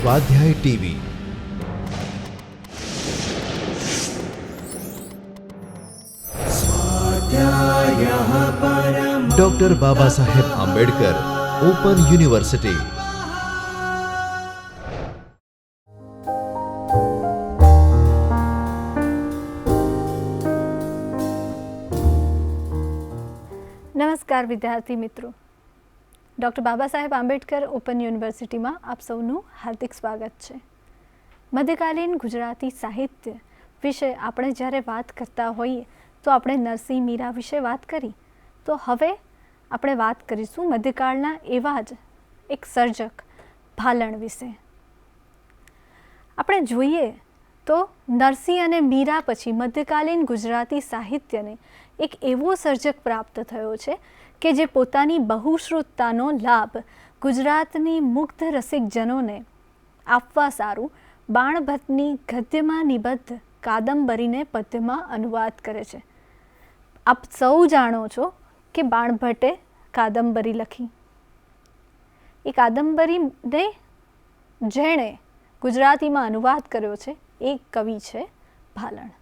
स्वाध्याय TV. Doctor Baba Saheb Ambedkar open university. नमस्कार विद्यार्थी मित्रों, doctor Baba Saheb Ambedkar open university में आप सौનું हार्दिक स्वागत है। मध्यकालीन गुजराती साहित्य विषे આપણે જ્યારે વાત કરતા હોઈએ તો આપણે નરસિંહ મીરા વિશે વાત કરી, તો હવે આપણે વાત કરીશું મધ્યકાળના એવા જ એક સર્જક ભાલણ વિશે। આપણે જોઈએ તો નરસિંહ અને મીરા પછી મધ્યકાલીન ગુજરાતી સાહિત્યને એક એવો સર્જક પ્રાપ્ત થયો છે કે જે પોતાની બહુશ્રુતતાનો લાભ ગુજરાતની મુગ્ધ રસિકજનોને આપવા સારું બાણભટ્ટની ગદ્યમાં નિબદ્ધ કાદંબરીને પદ્યમાં અનુવાદ કરે છે। આપ સૌ જાણો છો કે બાણભટ્ટે કાદંબરી લખી। એ કાદંબરીને જેણે ગુજરાતીમાં અનુવાદ કર્યો છે એ કવિ છે ભાલણ।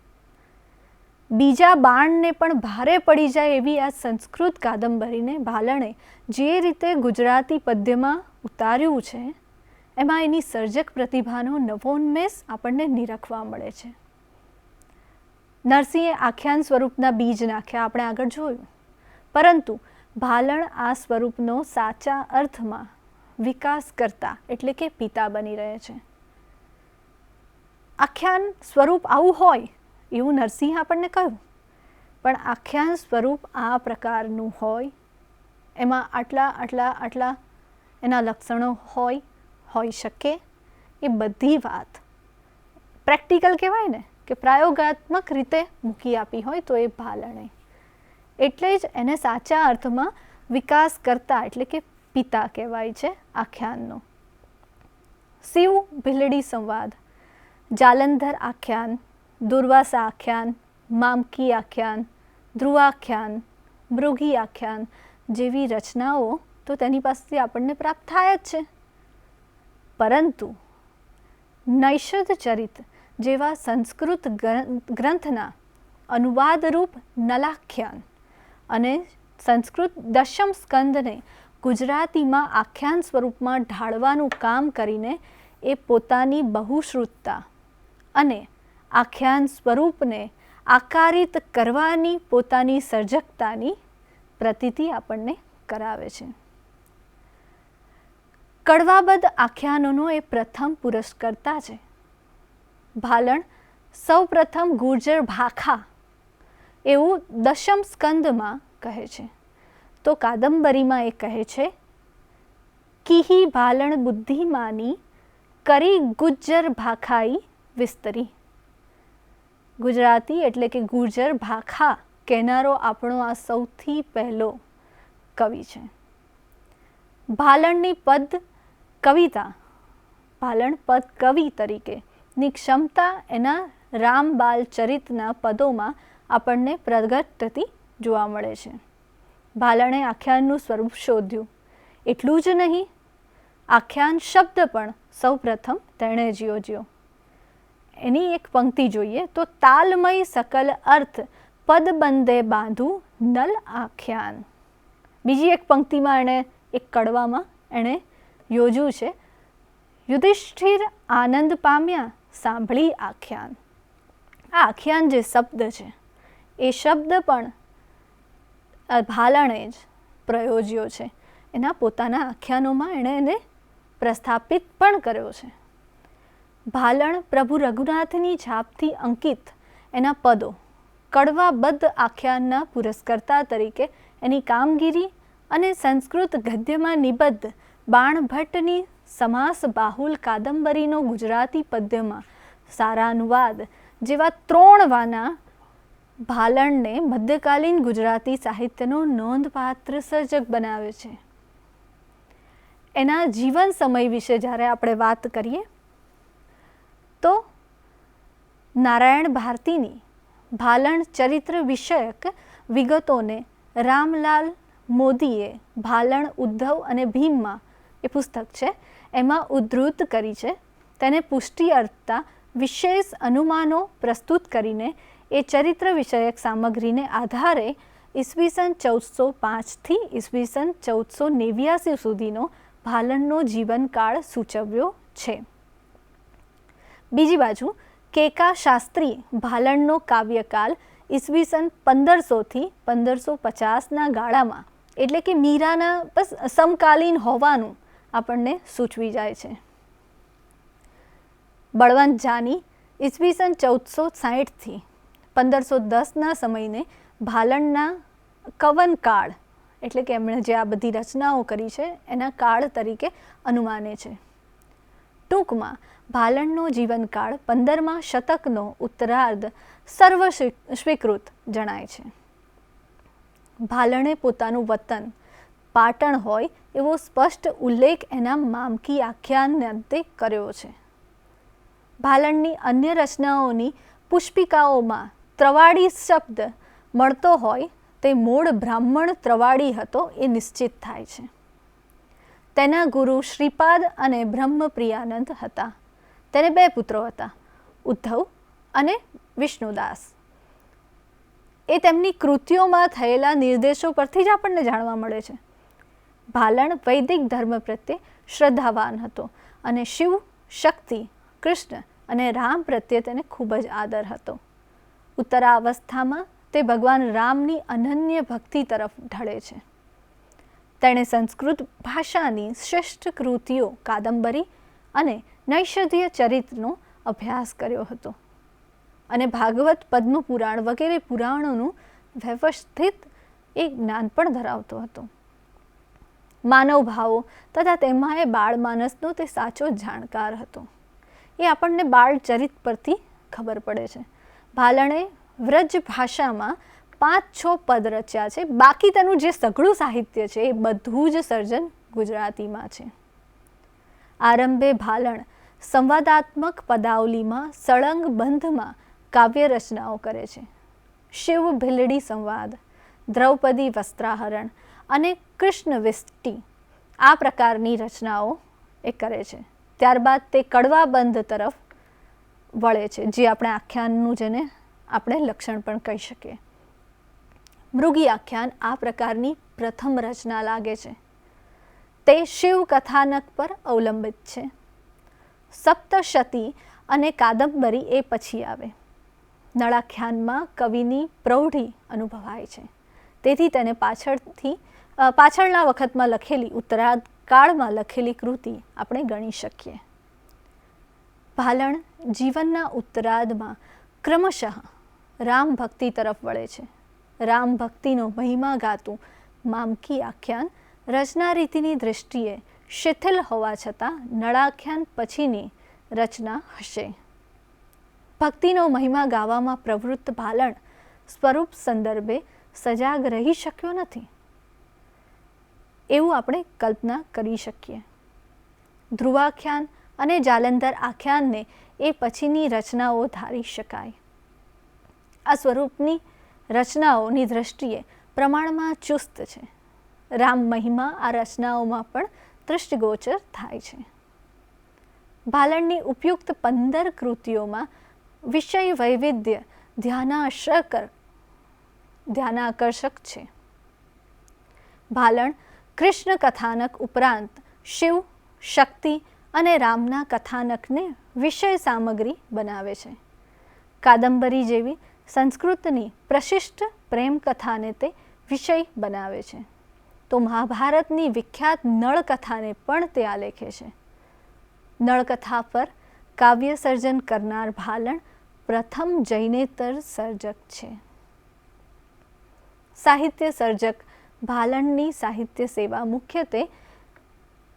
બીજા બાણને પણ ભારે પડી જાય એવી આ સંસ્કૃત કાદંબરીને ભાલણે જે રીતે ગુજરાતી પદ્યમાં ઉતાર્યું છે એમાં એની સર્જક પ્રતિભાનો નવોન્મેષ આપણને નિરખવા મળે છે। નરસિંહે આખ્યાન સ્વરૂપના બીજ નાખ્યા, આપણે આગળ જોયું, પરંતુ ભાલણ આ સ્વરૂપનો સાચા અર્થમાં વિકાસ કરતા એટલે કે પિતા બની રહે છે। આખ્યાન સ્વરૂપ આવું હોય એવું નરસિંહ આપણને કહ્યું, પણ આખ્યાન સ્વરૂપ આ પ્રકારનું હોય, એમાં આટલા આટલા આટલા એના લક્ષણો હોઈ શકે, એ બધી વાત પ્રેક્ટિકલ કહેવાય ને કે પ્રાયોગાત્મક રીતે મૂકી આપી હોય તો એ ભાલણે, એટલે જ એને સાચા અર્થમાં વિકાસ કરતા એટલે કે પિતા કહેવાય છે આખ્યાનનો। શિવ ભીલડી સંવાદ, જાલંધર આખ્યાન, દુર્વાસા આખ્યાન, મામકી આખ્યાન, ધ્રુવાખ્યાન, મૃગી આખ્યાન જેવી રચનાઓ તો તેની પાસેથી આપણને પ્રાપ્ત થાય જ છે, પરંતુ નૈષધ ચરિત જેવા સંસ્કૃત ગ્રંથના અનુવાદરૂપ નલાખ્યાન અને સંસ્કૃત દશમ સ્કંદને ગુજરાતીમાં આખ્યાન સ્વરૂપમાં ઢાળવાનું કામ કરીને એ પોતાની બહુશ્રુતતા અને આખ્યાન સ્વરૂપને આકારિત કરવાની પોતાની સર્જકતાની પ્રતીતિ આપણને કરાવે છે। કડવાબદ્ધ આખ્યાનોનો એ પ્રથમ પુરસ્કર્તા છે। ભાલણ સૌ પ્રથમ ગુર્જર ભાખા એવું દશમ સ્કંદમાં કહે છે, તો કાદંબરીમાં એ કહે છે કિહી ભાલણ બુદ્ધિમાની કરી ગુજ્જર ભાખાઈ વિસ્તરી। ગુજરાતી એટલે કે ગુર્જર ભાખા કહેનારો આપણો આ સૌથી પહેલો કવિ છે। ભાલણની પદ કવિતા, ભાલણ પદ કવિ તરીકેની ક્ષમતા એના રામબાલ ચરિતના પદોમાં આપણને પ્રગટ થતી જોવા મળે છે। ભાલણે આખ્યાનનું સ્વરૂપ શોધ્યું, એટલું જ નહીં, આખ્યાન શબ્દ પણ સૌ પ્રથમ તેણે જ યોજ્યો। એની એક પંક્તિ જોઈએ તો તાલમય સકલ અર્થ પદ બંદે બાંધું નલ આખ્યાન। બીજી એક પંક્તિમાં એણે એક કડવામાં એણે યોજ્યું છે યુધિષ્ઠિર આનંદ પામ્યા સાંભળી આખ્યાન। આ આખ્યાન જે શબ્દ છે એ શબ્દ પણ ભાલણે જ પ્રયોજ્યો છે, એના પોતાના આખ્યાનોમાં એણે એને પ્રસ્થાપિત પણ કર્યો છે। ભાલણ પ્રભુ રઘુનાથની છાપથી અંકિત એના પદો કડવાબદ્ધ આખ્યાનના પુરસ્કર્તા તરીકે એની કામગીરી અને સંસ્કૃત ગદ્યમાં નિબદ્ધ બાણભટ્ટની સમાસ બાહુલ કાદંબરીનો ગુજરાતી પદ્યમાં સારા અનુવાદ જેવા ત્રણવાના ભાલણને મધ્યકાલીન ગુજરાતી સાહિત્યનો નોંધપાત્ર સર્જક બનાવે છે। એના જીવન સમય વિશે જ્યારે આપણે વાત કરીએ તો નારાયણ ભારતીની ભાલણ ચરિત્ર વિષયક વિગતોને રામલાલ મોદીએ ભાલણ ઉદ્ધવ અને ભીમમાં એ પુસ્તક છે એમાં ઉદ્ધૃત કરી છે। તેને પુષ્ટિ અર્થતા વિશેષ અનુમાનો પ્રસ્તુત કરીને એ ચરિત્ર વિષયક સામગ્રીને આધારે ઈસવીસન 1405થી ઈસવીસન 1489 સુધીનો ભાલણનો જીવનકાળ સૂચવ્યો છે. બીજી બાજુ કેકા શાસ્ત્રી ભાલણનો કાવ્યકાલ ઈસવીસન 1500થી 1550ના ગાળામાં એટલે કે મીરાના બસ સમકાલીન હોવાનું આપણને સૂચવી જાય છે. બળવંત જાની ઈસવીસન 1460થી 1510ના સમયને ભાલણના કવનકાળ એટલે કે એમણે જે આ બધી રચનાઓ કરી છે એના કાળ તરીકે અનુમાને છે. ટૂંકમાં ભાલણનો જીવનકાળ 15મા શતકનો ઉત્તરાર્ધ સર્વ સ્વીકૃત જણાય છે. ભાલણે પોતાનું વતન પાટણ હોય એવો સ્પષ્ટ ઉલ્લેખ એના મામકી આખ્યાનને અંતે કર્યો છે. ભાલણની અન્ય રચનાઓની પુષ્પિકાઓમાં ત્રવાડી શબ્દ મળતો હોય તે મૂળ બ્રાહ્મણ ત્રવાડી હતો એ નિશ્ચિત થાય છે. તેના ગુરુ શ્રીપાદ અને બ્રહ્મપ્રિયાનંદ હતા. તેને 2 પુત્રો હતા, ઉદ્ધવ અને વિષ્ણુદાસ. એ તેમની કૃતિઓમાં થયેલા નિર્દેશો પરથી જ આપણને જાણવા મળે છે. ભાલણ વૈદિક ધર્મ પ્રત્યે શ્રદ્ધાવાન હતો અને શિવ, શક્તિ, કૃષ્ણ અને રામ પ્રત્યે તેને ખૂબ જ આદર હતો. ઉત્તરાવસ્થામાં તે ભગવાન રામની અનન્ય ભક્તિ તરફ ઢળે છે. તેણે સંસ્કૃત ભાષાની શ્રેષ્ઠ કૃતિઓ કાદંબરી અને નૈષધ્ય ચરિત્રનો અભ્યાસ કર્યો હતો અને ભાગવત, પદ્મપુરાણ વગેરે પુરાણોનું વ્યવસ્થિત એ જ્ઞાન પણ ધરાવતો હતો. માનવ ભાવો તથા તેમાંય બાળમાનસનો તે સાચો જાણકાર હતો. એ આપણને બાળચરિત પરથી ખબર પડે છે. ભાલણે વ્રજ ભાષામાં 5-6 પદ રચ્યા છે. બાકી તેનું જે સઘળું સાહિત્ય છે એ બધું જ સર્જન ગુજરાતીમાં છે. આરંભે ભાલણ સંવાદાત્મક પદાવલીમાં સળંગ બંધમાં કાવ્ય રચનાઓ કરે છે. શિવ ભીલડી સંવાદ, દ્રૌપદી વસ્ત્રાહરણ અને કૃષ્ણ વિષ્ટિ આ પ્રકારની રચનાઓ એ કરે છે. ત્યારબાદ તે કડવા બંધ તરફ વળે છે, જે આપણે આખ્યાનનું જેને આપણે લક્ષણ પણ કહી શકીએ. મૃગી આખ્યાન આ પ્રકારની પ્રથમ રચના લાગે છે. તે શિવ કથાનક પર અવલંબિત છે. સપ્તશતી અને કાદંબરી એ પછી આવે. નળાખ્યાનમાં કવિની પ્રૌઢી અનુભવાય છે. તેથી તેને પાછળના વખતમાં લખેલી ઉત્તરાર્ધ કાળમાં લખેલી કૃતિ આપણે ગણી શકીએ. ભાલણ જીવનના ઉત્તરાર્ધમાં ક્રમશઃ રામ ભક્તિ તરફ વળે છે. રામ ભક્તિનો મહિમા ગાતું મામકી આખ્યાન રચના રીતિની દૃષ્ટિએ શિથિલ હોવા છતાં નળાખ્યાન પછીની રચના હશે. ભક્તિનો મહિમા ગાવામાં પ્રવૃત્ત ભાલણ સ્વરૂપ સંદર્ભે સજાગ રહી શક્યો નથી એવું આપણે કલ્પના કરી શકીએ. ધ્રુવાખ્યાન અને જાલંધર આખ્યાનને એ પછીની રચનાઓ ધારી શકાય. આ સ્વરૂપની રચનાઓની દ્રષ્ટિએ પ્રમાણમાં ચુસ્ત છે. રામ મહિમા આ રચનાઓમાં પણ દૃષ્ટિગોચર થાય છે. ભાલણની ઉપયુક્ત 15 કૃતિઓમાં વિષય વૈવિધ્ય ધ્યાનાકર્ષક છે. ભાલણ કૃષ્ણ કથાનક ઉપરાંત શિવ, શક્તિ અને રામના કથાનકને વિષય સામગ્રી બનાવે છે. કાદંબરી જેવી સંસ્કૃતની પ્રશિષ્ટ પ્રેમ કથાને તે વિષય બનાવે છે. તો મહાભારતની વિખ્યાત નળકથાને પણ તે આલેખે છે. નળકથા પર કાવ્ય સર્જન કરનાર ભાલણ પ્રથમ જૈનેતર સર્જક છે. સાહિત્ય સર્જક ભાલણની સાહિત્ય સેવા મુખ્યત્વે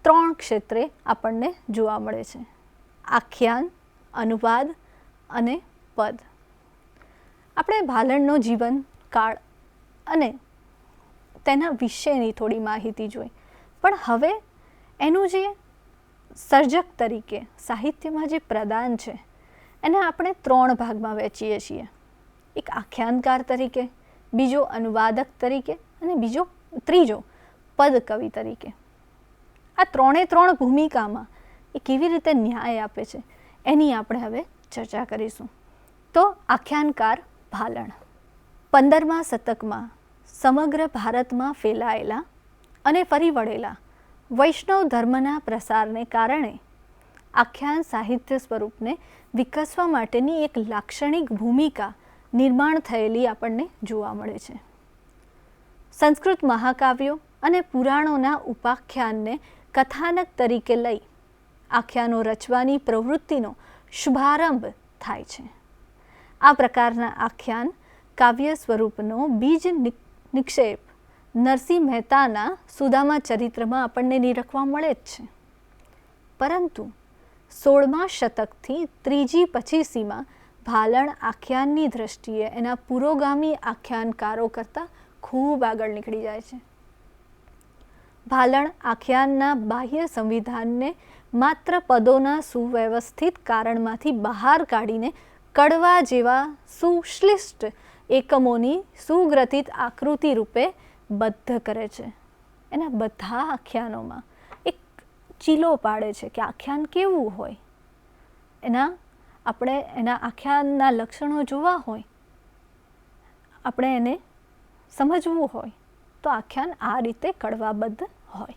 3 ક્ષેત્રે આપણને જોવા મળે છે: આખ્યાન, અનુવાદ અને પદ. આપણે ભાલણનો જીવનકાળ અને તેના વિશેની થોડી માહિતી જોઈ, પણ હવે એનું જે સર્જક તરીકે સાહિત્યમાં જે પ્રદાન છે એને આપણે 3 ભાગમાં વહેંચીએ છીએ. એક આખ્યાનકાર તરીકે, બીજો અનુવાદક તરીકે અને ત્રીજો પદ કવિ તરીકે. આ 3 ભૂમિકામાં એ કેવી રીતે ન્યાય આપે છે એની આપણે હવે ચર્ચા કરીશું. તો આખ્યાનકાર ભાલણ 15મા શતકમાં સમગ્ર ભારતમાં ફેલાયેલા અને ફરી વળેલા વૈષ્ણવ ધર્મના પ્રસારને કારણે આખ્યાન સાહિત્ય સ્વરૂપને વિકસવા માટેની એક લાક્ષણિક ભૂમિકા નિર્માણ થયેલી આપણને જોવા મળે છે. સંસ્કૃત મહાકાવ્યો અને પુરાણોના ઉપાખ્યાનને કથાનક તરીકે લઈ આખ્યાનો રચવાની પ્રવૃત્તિનો શુભારંભ થાય છે. આ પ્રકારના આખ્યાન કાવ્ય સ્વરૂપનો બીજ નિક્ષેપ નરસિંહ મહેતાના સુદામા ચરિત્રમાં આપણને નિરખવા મળે જ છે. પરંતુ 16મા શતકથી ત્રીજી પછીસીમાં ભાલણ આખ્યાનની દ્રષ્ટિએ એના પુરોગામી આખ્યાનકારો કરતાં ખૂબ આગળ નીકળી જાય છે. ભાલણ આખ્યાનના બાહ્ય સંવિધાનને માત્ર પદોના સુવ્યવસ્થિત કારણમાંથી બહાર કાઢીને કડવા જેવા સુશ્લિષ્ટ એકમોની સુગ્રથિત આકૃતિ રૂપે બદ્ધ કરે છે. એના બધા આખ્યાનોમાં એક ચીલો પાડે છે કે આખ્યાન કેવું હોય. આપણે એના આખ્યાનના લક્ષણો જોવા હોય, આપણે એને સમજવું હોય તો આખ્યાન આ રીતે કડવાબદ્ધ હોય.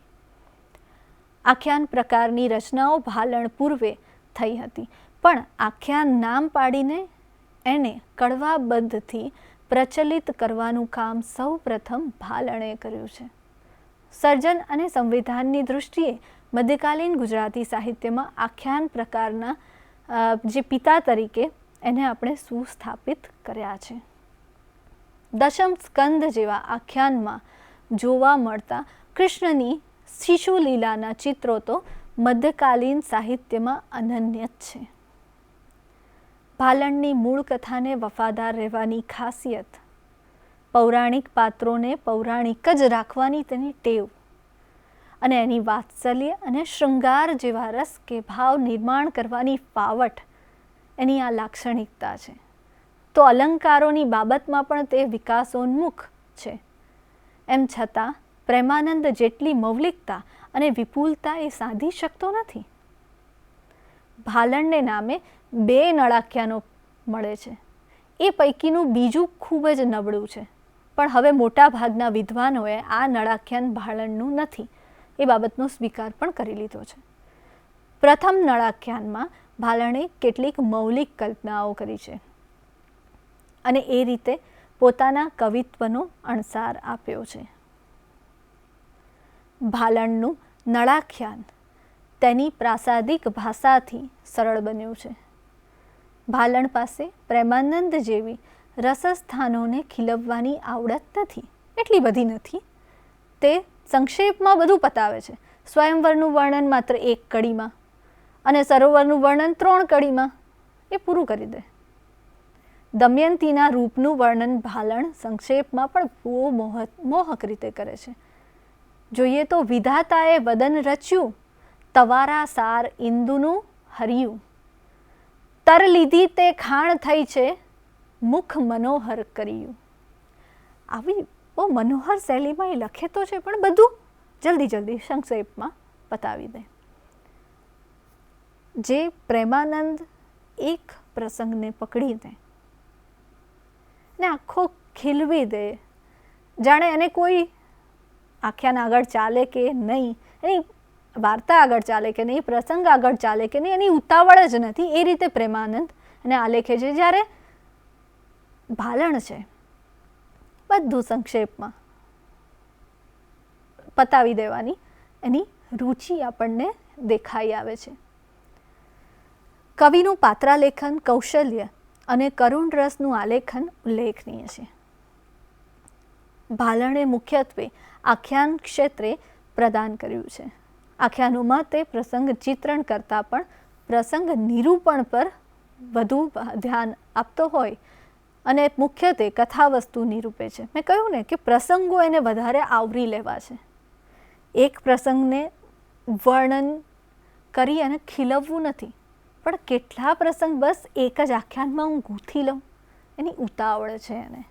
આખ્યાન પ્રકારની રચનાઓ ભાલણ પૂર્વે થઈ હતી, પણ આખ્યાન નામ પાડીને એને કડવાબદ્ધથી પ્રચલિત કરવાનું કામ સૌ પ્રથમ ભાલણે કર્યું છે. સર્જન અને સંવિધાનની દૃષ્ટિએ મધ્યકાલીન ગુજરાતી સાહિત્યમાં આખ્યાન પ્રકારના જે પિતા તરીકે એને આપણે સુસ્થાપિત કર્યા છે. દશમ સ્કંદ જેવા આખ્યાનમાં જોવા મળતા કૃષ્ણની શિશુલીલાના ચિત્રો તો મધ્યકાલીન સાહિત્યમાં અનન્ય જ છે. ભાલણની મૂળ કથાને વફાદાર રહેવાની ખાસિયત, પૌરાણિક પાત્રોને પૌરાણિક જ રાખવાની તેની ટેવ અને એની વાત્સલ્ય અને શૃંગાર જેવા રસ કે ભાવ નિર્માણ કરવાની ફાવટ એની આ લાક્ષણિકતા છે. તો અલંકારોની બાબતમાં પણ તે વિકાસોન્મુખ છે. એમ છતાં પ્રેમાનંદ જેટલી મૌલિકતા અને વિપુલતા એ સાધી શકતો નથી. ભાલણને નામે 2 નળાખ્યાનો મળે છે. એ પૈકીનું બીજું ખૂબ જ નબળું છે, પણ હવે મોટા ભાગના વિદ્વાનોએ આ નળાખ્યાન ભાલણનું નથી એ બાબતનો સ્વીકાર પણ કરી લીધો છે. પ્રથમ નળાખ્યાનમાં ભાલણે કેટલીક મૌલિક કલ્પનાઓ કરી છે અને એ રીતે પોતાના કવિત્વનો અણસાર આપ્યો છે. ભાલણનું નળાખ્યાન તેની પ્રાસાદિક ભાષાથી સરળ બન્યું છે. ભાલણ પાસે પ્રેમાનંદ જેવી રસસ્થાનોને ખીલવવાની આવડત નથી, એટલી બધી નથી. તે સંક્ષેપમાં બધું પતાવે છે. સ્વયંવરનું વર્ણન માત્ર 1 કડીમાં અને સરોવરનું વર્ણન 3 કડીમાં એ પૂરું કરી દે. દમયંતીના રૂપનું વર્ણન ભાલણ સંક્ષેપમાં પણ બહુ મોહક રીતે કરે છે. જોઈએ તો વિધાતાએ વદન રચ્યું, તવારા સાર ઇન્દુનું હર્યું, તર લીધી તે ખાણ થઈ છે, મુખ મનોહર કર્યું. આવી બહુ મનોહર શૈલીમાં એ લખે તો છે, પણ બધું જલ્દી સંક્ષેપમાં પતાવી દે. જે પ્રેમાનંદ એક પ્રસંગને પકડીને ને આખો ખીલવી દે, જાણે એને કોઈ આખ્યાન આગળ ચાલે કે નહીં, એની વાર્તા આગળ ચાલે કે નહીં, પ્રસંગ આગળ ચાલે કે નહીં, એની ઉતાવળ જ નથી. એ રીતે પ્રેમાનંદ એને આલેખે છે. જ્યારે ભાલણ છે બધું સંક્ષેપમાં પતાવી દેવાની એની રુચિ આપણને દેખાઈ આવે છે. કવિનું પાત્રાલેખન કૌશલ્ય અને કરુણ રસનું આલેખન ઉલ્લેખનીય છે. ભાલણે મુખ્યત્વે આખ્યાન ક્ષેત્રે પ્રદાન કર્યું છે. આખ્યાનોમાં તે પ્રસંગ ચિત્રણ કરતાં પણ પ્રસંગ નિરૂપણ પર વધુ ધ્યાન આપતો હોય અને મુખ્યત્વે કથાવસ્તુ નિરૂપે છે. મેં કહ્યું ને કે પ્રસંગો એને વધારે આવરી લેવા છે. એક પ્રસંગને વર્ણન કરી અને ખીલવવું નથી, પણ કેટલા પ્રસંગ બસ એક જ આખ્યાનમાં હું ગૂંથી લઉં, એની ઉતાવળ છે એને.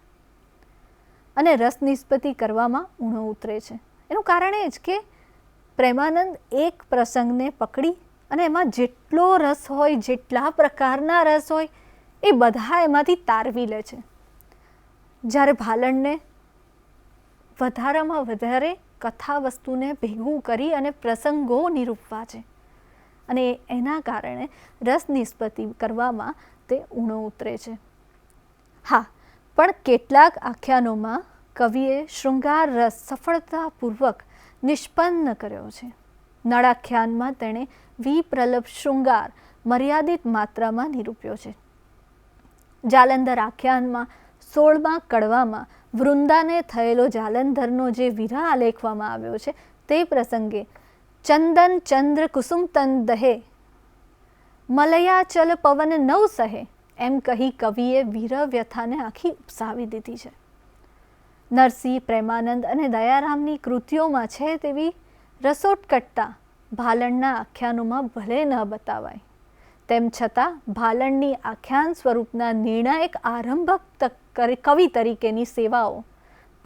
અને રસ નિસ્બતી કરવામાં ઊણો ઉતરે છે. એનું કારણ એ જ કે પ્રેમાનંદ એક પ્રસંગને પકડી અને એમાં જેટલો રસ હોય, જેટલા પ્રકારના રસ હોય, એ બધા એમાંથી તારવી લે છે. જ્યારે ભાલણને વધારામાં વધારે કથા વસ્તુને ભેગું કરી અને પ્રસંગો નિરૂપવા છે, અને એના કારણે રસ નિસ્પત્તિ કરવામાં તે ઊણો ઉતરે છે. હા, પણ કેટલાક આખ્યાનોમાં કવિએ શૃંગાર રસ સફળતાપૂર્વક નિષ્પન્ન કર્યો છે. નળાખ્યાનમાં તેણે વિપ્રલભ શૃંગાર મર્યાદિત માત્રામાં નિરૂપ્યો છે. જાલંધર આખ્યાનમાં 16મા કડવામાં વૃંદાને થયેલો જાલંધરનો જે વિરહ આલેખવામાં આવ્યો છે, તે પ્રસંગે ચંદન ચંદ્ર કુસુમ તન દહે, મલયાચલ પવન નવ સહે એમ કહી કવિએ વિરહ વ્યથાને આખી ઉપસાવી દીધી છે. નરસિંહ, પ્રેમાનંદ અને દયારામની કૃતિઓમાં છે તેવી રસોટકટતા ભાલણના આખ્યાનોમાં ભલે ન બતાવાય, તેમ છતાં ભાલણની આખ્યાન સ્વરૂપના નિર્ણાયક આરંભક કવિ તરીકેની સેવાઓ,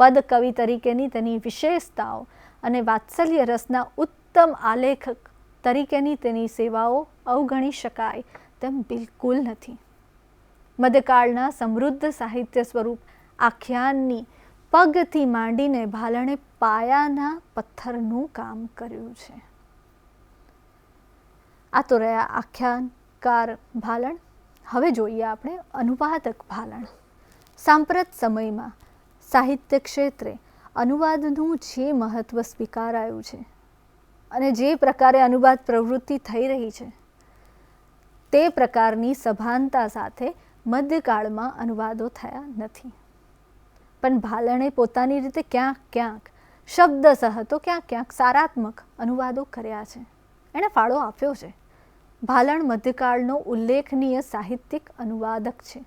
પદ કવિ તરીકેની તેની વિશેષતાઓ અને વાત્સલ્ય રસના ઉત્તમ આલેખક તરીકેની તેની સેવાઓ અવગણી શકાય તેમ બિલકુલ નથી. મધ્યકાળના સમૃદ્ધ સાહિત્ય સ્વરૂપ આખ્યાનની પગથી માંડીને ભાલણે પાયાના પથ્થરનું કામ કર્યું છે. આ તો રહ્યા આખ્યાનકાર ભાલણ. હવે જોઈએ આપણે અનુવાદક ભાલણ. સાંપ્રત સમયમાં સાહિત્ય ક્ષેત્રે અનુવાદનું જે મહત્ત્વ સ્વીકારાયું છે અને જે પ્રકારે અનુવાદ પ્રવૃત્તિ થઈ રહી છે, તે પ્રકારની સભાનતા સાથે મધ્યકાળમાં અનુવાદો થયા નથી. પણ ભાલણે પોતાની રીતે ક્યાંક ક્યાંક શબ્દસહ તો ક્યાંક ક્યાંક સારાત્મક અનુવાદો કર્યા છે. એણે ફાળો આપ્યો છે. ભાલણ મધ્યકાળનો ઉલ્લેખનીય સાહિત્યિક અનુવાદક છે.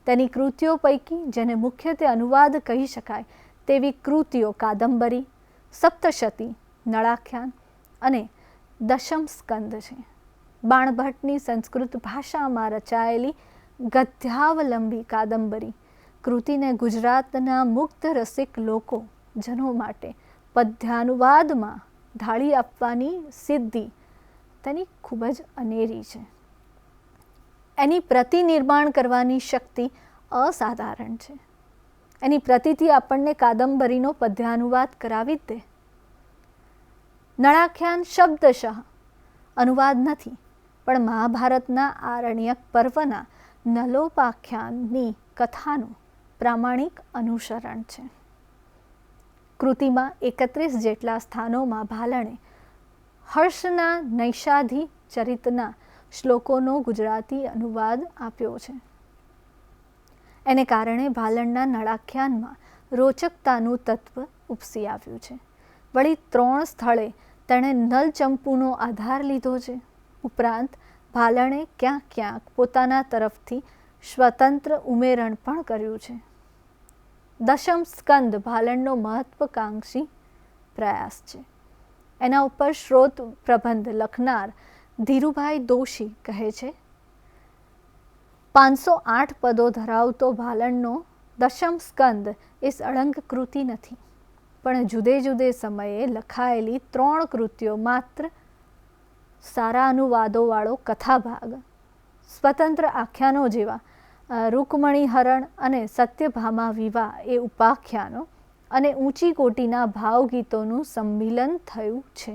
તેની કૃતિઓ પૈકી જેને મુખ્યત્વે અનુવાદ કહી શકાય તેવી કૃતિઓ કાદંબરી, સપ્તશતી, નળાખ્યાન અને દશમ સ્કંદ છે. બાણભટ્ટની સંસ્કૃત ભાષામાં રચાયેલી ગદ્યાવલંબી કાદંબરી કૃતિને ગુજરાતના મુગ્ધ રસિક લોકો જનો માટે પદ્યાનુવાદમાં ઢાળી આપવાની સિદ્ધિ તેની ખૂબ જ અનેરી છે. એની પ્રતિનિર્માણ કરવાની શક્તિ અસાધારણ છે. એની પ્રતિથી આપણને કાદંબરીનો પદ્યાનુવાદ કરાવી જ દે. નળાખ્યાન શબ્દશઃ અનુવાદ નથી, પણ મહાભારતના આરણ્યક પર્વના નલોપાખ્યાનની કથાનું પ્રામાણિક અનુસરણ છે. કૃતિમાં 31 જેટલા સ્થાનોમાં ભાલણે હર્ષના નૈષાધિ ચરિતના શ્લોકોનો ગુજરાતી અનુવાદ આપ્યો છે. એને કારણે ભાલણના નળાખ્યાનમાં રોચકતાનું તત્વ ઉપસી આવ્યું છે. વળી 3 સ્થળે તેણે નલચંપુનો આધાર લીધો છે. ઉપરાંત ભાલણે ક્યાંક ક્યાંક પોતાના તરફથી સ્વતંત્ર ઉમેરણ પણ કર્યું છે. દશમ સ્કંદ ભાલણનો મહત્વકાંક્ષી પ્રયાસ છે. એના ઉપર શ્રોત પ્રબંધ લખનાર ધીરુભાઈ દોશી કહે છે, 508 પદો ધરાવતો ભાલણનો દશમ સ્કંદ એ સળંગ કૃતિ નથી, પણ જુદે જુદે સમયે લખાયેલી 3 કૃતિઓ માત્ર સારા અનુવાદોવાળો કથાભાગ, સ્વતંત્ર આખ્યાનો જેવા રૂકમણી હરણ અને સત્યભામા વિવાહ એ ઉપાખ્યાનો અને ઊંચી કોટીના ભાવગીતોનું સંમિલન થયું છે.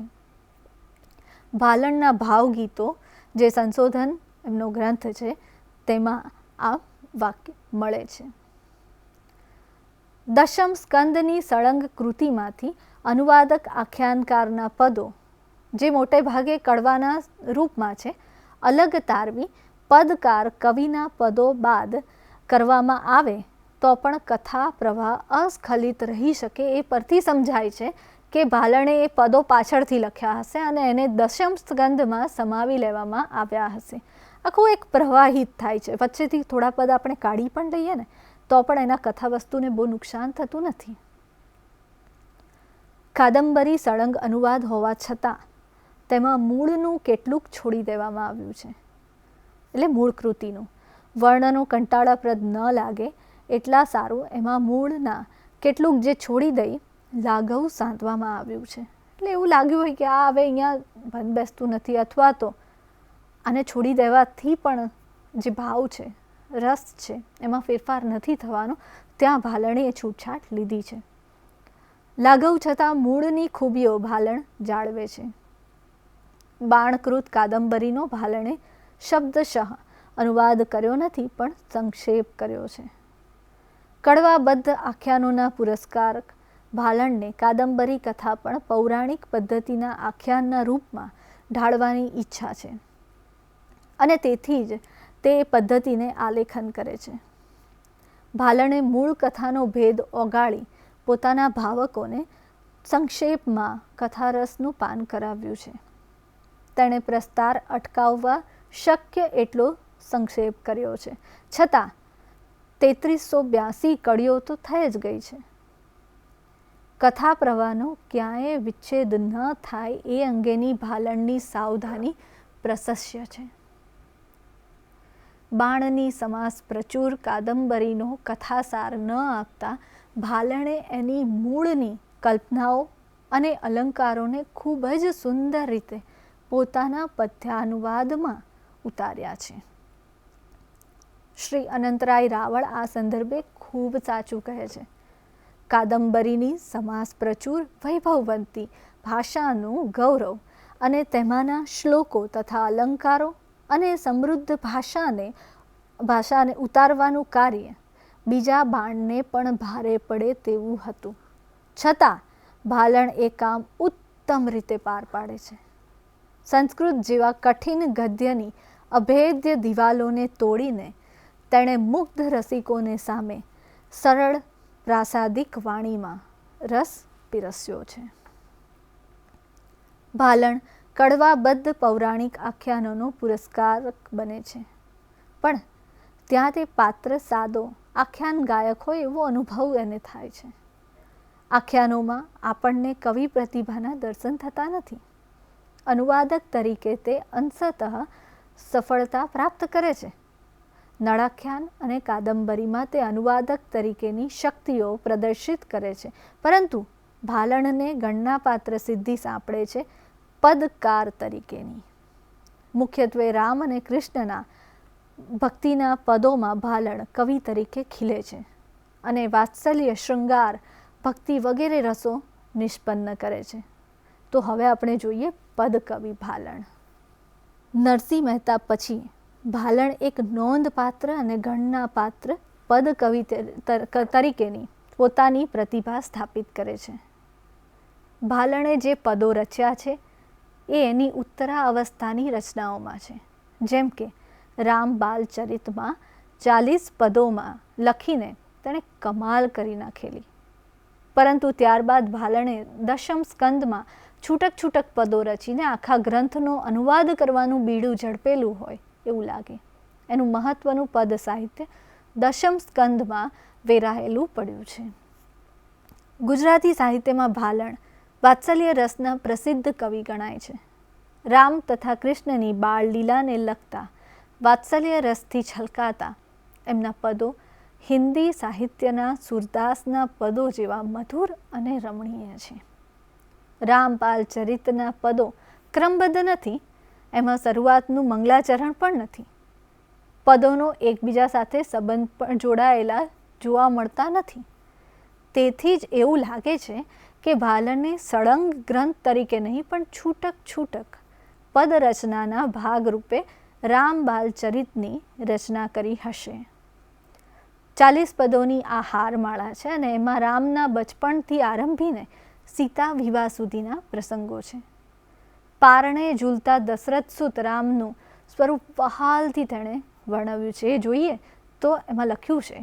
ભાલણના ભાવગીતો જે સંશોધન એમનો ગ્રંથ છે તેમાં આ વાક્ય મળે છે. દશમ સ્કંદની સળંગ કૃતિમાંથી અનુવાદક આખ્યાનકારના પદો જે મોટે ભાગે કડવાના રૂપમાં છે અલગ તારવી પદકાર કવિના પદો બાદ કરવામાં આવે તો પણ કથા પ્રવાહ અસ્ખલિત રહી શકે એ પરથી સમજાય છે કે ભાલણે એ પદો પાછળથી લખ્યા હશે અને એને દશમ સ્કંદમાં સમાવી લેવામાં આવ્યા હશે. આખું એક પ્રવાહિત થાય છે. વચ્ચેથી થોડા પદ આપણે કાઢી પણ લઈએ ને તો પણ એના કથા વસ્તુને બહુ નુકસાન થતું નથી. કાદંબરી સળંગ અનુવાદ હોવા છતાં તેમાં મૂળનું કેટલુંક છોડી દેવામાં આવ્યું છે. એટલે મૂળ કૃતિનું વર્ણનો કંટાળાપ્રદ ન લાગે એટલા સારું એમાં મૂળના કેટલુંક જે છોડી દઈ લાઘવ સાંધવામાં આવ્યું છે. એટલે એવું લાગ્યું હોય કે આ હવે અહીંયા બંધ બેસતું નથી, અથવા તો આને છોડી દેવાથી પણ જે ભાવ છે, રસ છે, એમાં ફેરફાર નથી થવાનો. ત્યાં ભાલણે એ છૂટછાટ લીધી છે. લાઘવ છતાં મૂળની ખૂબીઓ ભાલણ જાળવે છે. બાણકૃત કાદંબરીનો ભાલણે શબ્દશઃ અનુવાદ કર્યો નથી, પણ સંક્ષેપ કર્યો છે. કડવાબદ્ધ આખ્યાનોના પુરસ્કારક ભાલણને કાદંબરી કથા પણ પૌરાણિક પદ્ધતિના આખ્યાનના રૂપમાં ઢાળવાની ઈચ્છા છે અને તેથી જ તે પદ્ધતિને આલેખન કરે છે. ભાલણે મૂળ કથાનો ભેદ ઓગાળી પોતાના ભાવકોને સંક્ષેપમાં કથારસનું પાન કરાવ્યું છે. તેણે પ્રસ્તાર અટકાવવા શક્ય એટલો સંક્ષેપ કર્યો છે, છતાં 3382 કડીઓ તો થઈ જ ગઈ છે. કથા પ્રવાહનો ક્યાંય વિચ્છેદ ન થાય એ અંગેની ભાલણની સાવધાની પ્રશસ્ય છે. બાણની સમાસ પ્રચુર કાદંબરીનો કથાસાર ન આપતા ભાલણે એની મૂળની કલ્પનાઓ અને અલંકારોને ખૂબ જ સુંદર રીતે પોતાના પદ્યાનુવાદમાં ઉતાર્યા છે. શ્રી અનંતરાય રાવળ આ સંદર્ભે ખૂબ સાચું કહે છે. કાદંબરીની સમાસ પ્રચુર વૈભવવંતી ભાષાનું ગૌરવ અને તેમાંના શ્લોકો તથા અલંકારો અને સમૃદ્ધ ભાષાને ઉતારવાનું કાર્ય બીજા બાણને પણ ભારે પડે તેવું હતું, છતાં ભાલણ એ કામ ઉત્તમ રીતે પાર પાડે છે. સંસ્કૃત જેવા કઠિન ગદ્યની અભેદ્ય દિવાલોને તોડીને તેણે મુગ્ધ રસિકોને સામે સરળ પ્રાસાદિક વાણીમાં રસ પીરસ્યો છે. ભાલણ કડવાબદ્ધ પૌરાણિક આખ્યાનોનો પુરસ્કારક બને છે, પણ ત્યાં તે પાત્ર સાદો આખ્યાન ગાયક હોય એવો અનુભવ એને થાય છે. આખ્યાનોમાં આપણને કવિ પ્રતિભાના દર્શન થતા નથી. અનુવાદક તરીકે તે અંશતઃ સફળતા પ્રાપ્ત કરે છે. નળાખ્યાન અને કાદંબરીમાં તે અનુવાદક તરીકેની શક્તિઓ પ્રદર્શિત કરે છે, પરંતુ ભાલણને ગણનાપાત્ર સિદ્ધિ સાંપડે છે પદકાર તરીકેની. મુખ્યત્વે રામ અને કૃષ્ણના ભક્તિના પદોમાં ભાલણ કવિ તરીકે ખીલે છે અને વાત્સલ્ય, શૃંગાર, ભક્તિ વગેરે રસો નિષ્પન્ન કરે છે. તો હવે આપણે જોઈએ પદકવિ ભાલણ. નરસિંહ મહેતા પછી ભાલણ એક નોંધપાત્ર અને ગણનાપાત્ર પદકવિ તરીકેની પોતાની પ્રતિભા સ્થાપિત કરે છે. ભાલણે જે પદો રચ્યા છે એ એની ઉત્તરા અવસ્થાની રચનાઓમાં છે. જેમ કે રામબાલ ચરિતમાં 40 પદોમાં લખીને તેણે કમાલ કરી નાખેલી, પરંતુ ત્યારબાદ ભાલણે દશમ સ્કંદમાં છૂટક છૂટક પદો રચીને આખા ગ્રંથનો અનુવાદ કરવાનું બીડું ઝડપેલું હોય એવું લાગે. એનું મહત્વનું પદ સાહિત્ય દશમ સ્કંદમાં વેરાયેલું પડ્યું છે. ગુજરાતી સાહિત્યમાં ભાલણ વાત્સલ્ય રસના પ્રસિદ્ધ કવિ ગણાય છે. રામ તથા કૃષ્ણની બાળ લીલાને લગતા વાત્સલ્ય રસથી છલકાતા એમના પદો હિન્દી સાહિત્યના સુરદાસના પદો જેવા મધુર અને રમણીય છે. રામપાલ ચરિતના પદો ક્રમબદ્ધ નથી, એમાં શરૂઆતનું મંગલાચરણ પણ નથી. પદોનો એકબીજા સાથે સંબંધ પણ જોડાયેલા જોવા મળતા નથી. તેથી જ એવું લાગે છે કે ભાલણે સળંગ ગ્રંથ તરીકે નહીં, પણ છૂટક છૂટક પદ રચનાના ભાગરૂપે રામબાલ ચરિતની રચના કરી હશે. 40 પદોની આ હારમાળા છે અને એમાં રામના બચપણથી આરંભીને સીતા વિવાહ સુધીના પ્રસંગો છે. પારણે ઝૂલતા દશરથ સુત રામનું સ્વરૂપ વહાલથી તેણે વર્ણવ્યું છે. એ જોઈએ તો એમાં લખ્યું છે,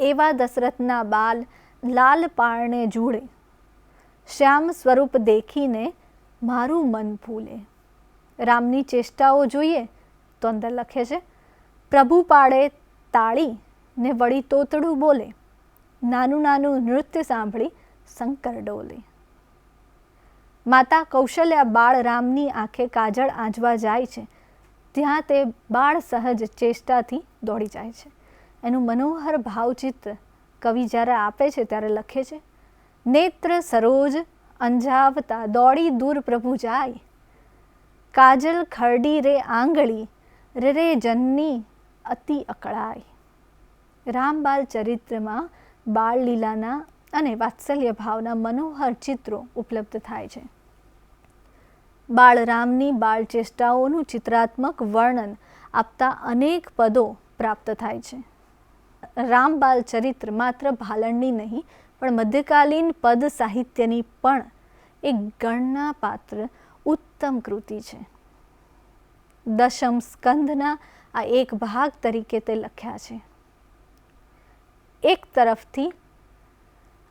એવા દશરથના બાલ લાલ પારણે ઝૂળે, શ્યામ સ્વરૂપ દેખીને મારું મન ફૂલે. રામની ચેષ્ટાઓ જોઈએ તો અંદર લખે છે, પ્રભુ પાડે તાળી ને વળી તોતડું બોલે, નાનું નાનું નૃત્ય સાંભળી શંકર ડોલે. માતા કૌશલ્યા બાળ રામની આંખે કાજળ આંજવા જાય છે ત્યાં તે બાળ સહજ ચેષ્ટાથી દોડી જાય છે. એનું મનોહર ભાવચિત્ર કવિ જ્યારે આપે છે ત્યારે લખે છે, નેત્ર સરોજ અંજાવતા દોડી દૂર પ્રભુ જાય, કાજલ ખરડી રે આંગળી, રે જનની અતિ અકળાય. રામબાલ ચરિત્રમાં બાળલીલાના અને વાત્સલ્ય ભાવના મનોહર ચિત્રો ઉપલબ્ધ થાય છે. બાળરામની બાળચેષ્ટાઓનું ચિત્રાત્મક વર્ણન આપતા અનેક પદો પ્રાપ્ત થાય છે. રામબાલ ચરિત્ર માત્ર ભાલણની નહીં પણ મધ્યકાલીન પદ સાહિત્યની પણ એક ગણના પાત્ર ઉત્તમ કૃતિ છે. દશમ સ્કંધના આ એક ભાગ તરીકે તે લખ્યા છે. એક તરફથી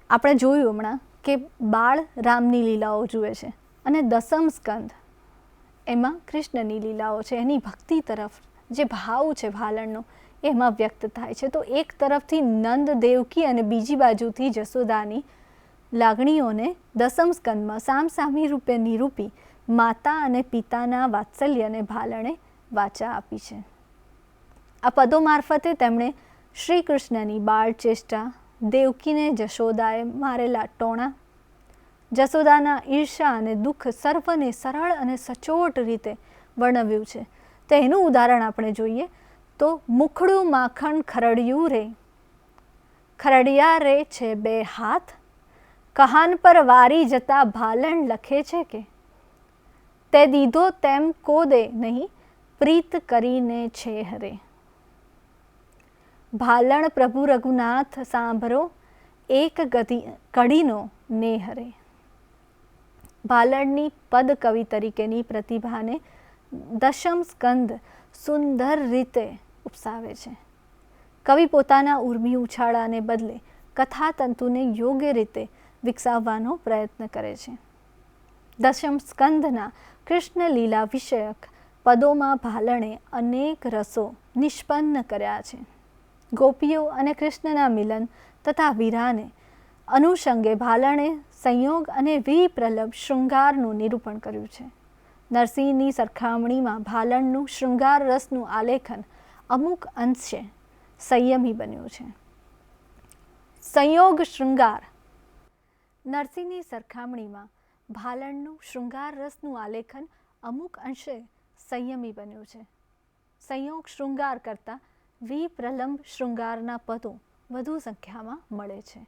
આપણે જોયું હમણાં કે બાળ રામની લીલાઓ જુએ છે અને દસમ સ્કંધ એમાં કૃષ્ણની લીલાઓ છે. એની ભક્તિ તરફ જે ભાવ છે ભાલણનો એમાં વ્યક્ત થાય છે. તો એક તરફથી નંદ દેવકી અને બીજી બાજુથી જશોદાની લાગણીઓને દસમ સ્કંદમાં સામસામી રૂપે નિરૂપી માતા અને પિતાના વાત્સલ્યને ભાલણે વાચા આપી છે. આ પદો મારફતે તેમણે શ્રી કૃષ્ણની બાળચેષ્ટા, દેવકીને જશોદાએ મારેલા ટોણા, જશોદાના ઈર્ષા અને દુઃખ સર્વને સરળ અને સચોટ રીતે વર્ણવ્યું છે. તો એનું ઉદાહરણ આપણે જોઈએ તો મુખડું માખણ ખરડિયું રે, ખરડિયા રે છે બે હાથ, કહાન પર વારી જતા ભાલણ લખે છે કે, તે દીધો તેમ કોદે નહીં, પ્રીત કરીને છે હરે. ભાલણ પ્રભુ રઘુનાથ સાંભળો, એક કડીનો ને હરે. ભાલણની પદ કવિ તરીકેની પ્રતિભાને દશમ સ્કંદ સુંદર રીતે ઉપસાવે છે. કવિ પોતાના ઉર્મી ઉછાળાને બદલે કથાતંતુને યોગ્ય રીતે વિકસાવવાનો પ્રયત્ન કરે છે. દશમ સ્કંધના કૃષ્ણ લીલા વિષયક પદોમાં ભાલણે અનેક રસો નિષ્પન્ન કર્યા છે. ગોપીઓ અને કૃષ્ણના મિલન તથા વીરાને અનુષંગે ભાલણે સંયોગ અને વિપ્રલભ શૃંગારનું નિરૂપણ કર્યું છે. નરસિંહની સરખામણીમાં ભાલણનું શૃંગાર રસનું આલેખન અમુક અંશે સંયમી બન્યું છે. સંયોગ શૃંગાર. નરસિંહની સરખામણીમાં ભાલણનું શૃંગાર રસનું આલેખન અમુક અંશે સંયમી બન્યું છે. સંયોગ શૃંગાર કરતાં વિપ્રલંબ શૃંગારના પદો વધુ સંખ્યામાં મળે છે.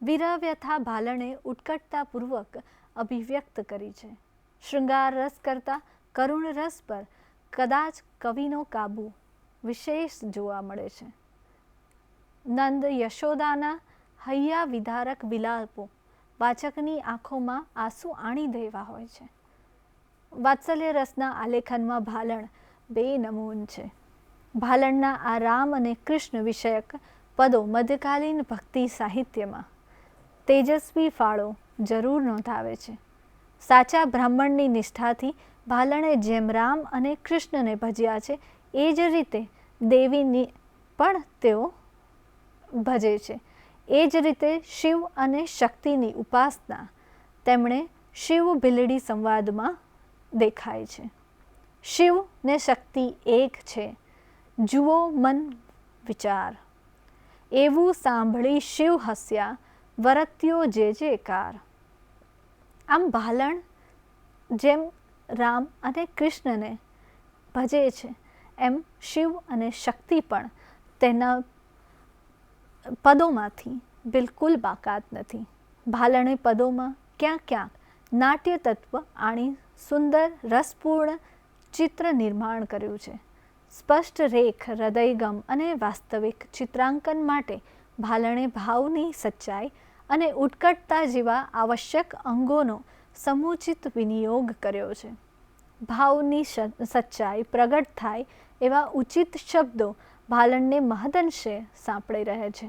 વિરહવ્યથા ભાલણે ઉત્કટતાપૂર્વક અભિવ્યક્ત કરી છે. શૃંગાર રસ કરતાં કરુણ રસ પર કદાચ કવિનો કાબુ વિશેષ જોવા મળે છે. નંદ યશોદાના હૈયા વિદારક વિલાપો વાચકની આંખોમાં આંસુ આણી દેવા હોય છે. વાત્સલ્ય રસના આલેખનમાં ભાલણ બેનમૂન છે. ભાલણના આ રામ અને કૃષ્ણ વિષયક પદો મધ્યકાલીન ભક્તિ સાહિત્યમાં તેજસ્વી ફાળો જરૂર નોંધાવે છે. સાચા બ્રાહ્મણની નિષ્ઠાથી ભાલણે જેમ રામ અને કૃષ્ણને ભજ્યા છે એ જ રીતે દેવીની પણ તેઓ ભજે છે. એ જ રીતે શિવ અને શક્તિની ઉપાસના તેમણે શિવ ભીલડી સંવાદમાં દેખાય છે. શિવ ને શક્તિ એક છે, જુઓ મન વિચાર, એવું સાંભળી શિવ હસ્યા, વરત્યો જે જેકાર. આમ ભાલણ જેમ રામ અને કૃષ્ણને ભજે છે એમ શિવ અને શક્તિ પણ તેના પદોમાંથી બિલકુલ બાકાત નથી. ભાલણે પદોમાં ક્યાંક ક્યાંક નાટ્ય તત્વ આણી સુંદર રસપૂર્ણ ચિત્ર નિર્માણ કર્યું છે. સ્પષ્ટ રેખ, હૃદયગમ અને વાસ્તવિક ચિત્રાંકન માટે ભાલણે ભાવની સચ્ચાઈ અને ઉત્કટતા જેવા આવશ્યક અંગોનો સમુચિત વિનિયોગ કર્યો છે. ભાવની સચ્ચાઈ પ્રગટ થાય એવા ઉચિત શબ્દો ભાલણને મહદંશે સાંપડી રહે છે.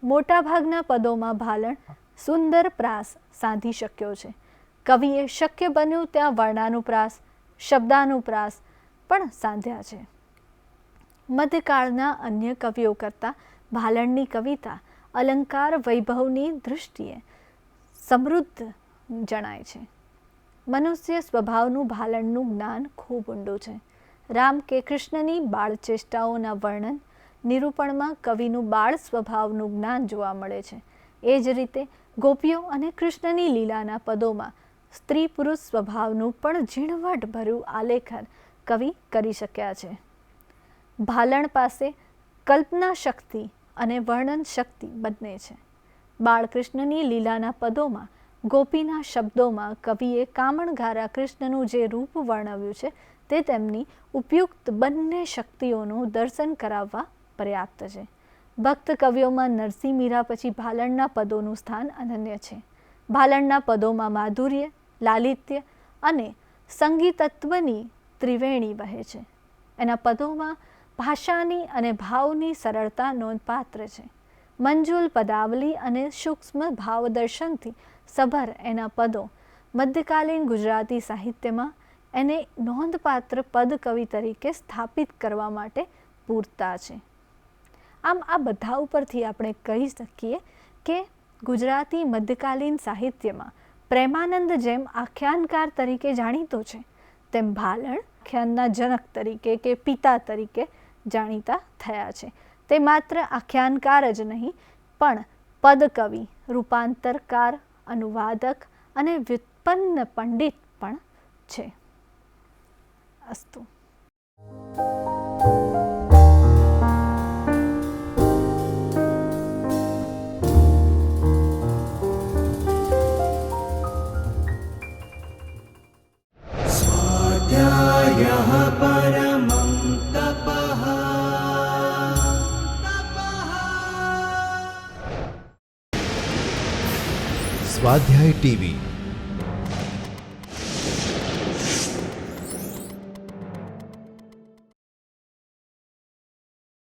મોટાભાગના પદોમાં ભાલણ સુંદર પ્રાસ સાધી શક્યો છે. કવિએ શક્ય બન્યું ત્યાં વર્ણાનુપ્રાસ, શબ્દાનુપ્રાસ પણ સાધ્યા છે. મધ્યકાળના અન્ય કવિઓ કરતાં ભાલણની કવિતા અલંકાર વૈભવની દૃષ્ટિએ સમૃદ્ધ જણાય છે. મનુષ્ય સ્વભાવનું ભાલણનું જ્ઞાન ખૂબ ઊંડું છે. રામ કે કૃષ્ણની બાળચેષ્ટાઓના વર્ણન નિરૂપણમાં કવિનું બાળ સ્વભાવનું જ્ઞાન જોવા મળે છે. એ જ રીતે ગોપીઓ અને કૃષ્ણની લીલાના પદોમાં સ્ત્રી પુરુષ સ્વભાવનું પણ ઝીણવટભર્યું આલેખન કવિ કરી શક્યા છે. ભાલણ પાસે કલ્પના શક્તિ અને વર્ણન શક્તિ બંને છે. બાળકૃષ્ણની લીલાના પદોમાં, ગોપીના શબ્દોમાં કવિએ કામણઘારા કૃષ્ણનું જે રૂપ વર્ણવ્યું છે તે તેમની ઉપયુક્ત બંને શક્તિઓનું દર્શન કરાવવા પર્યાપ્ત છે. ભક્ત કવિઓમાં નરસિંહ મીરા પછી ભાલણના પદોનું સ્થાન અનન્ય છે. ભાલણના પદોમાં માધુર્ય, લાલિત્ય અને સંગીતત્વની ત્રિવેણી વહે છે. એના પદોમાં ભાષાની અને ભાવની સરળતા નોંધપાત્ર છે. મંજુલ પદાવલી અને સૂક્ષ્મ ભાવદર્શનથી સભર એના પદો મધ્યકાલીન ગુજરાતી સાહિત્યમાં એને નોંધપાત્ર પદ કવિ તરીકે સ્થાપિત કરવા માટે પૂરતા છે. આમ આ બધા ઉપરથી આપણે કહી શકીએ કે ગુજરાતી મધ્યકાલીન સાહિત્યમાં પ્રેમાનંદ જેમ આખ્યાનકાર તરીકે જાણીતો છે, તેમ ભાલણ આખ્યાનના જનક તરીકે કે પિતા તરીકે જાણીતા થયા છે. તે માત્ર આખ્યાનકાર જ નહીં પણ પદકવિ, રૂપાંતરકાર, અનુવાદક અને વ્યુત્પન્ન પંડિત પણ છે. અસ્તુ. स्वाध्यायः परमं तपः। સ્વાધ્યાય ટીવી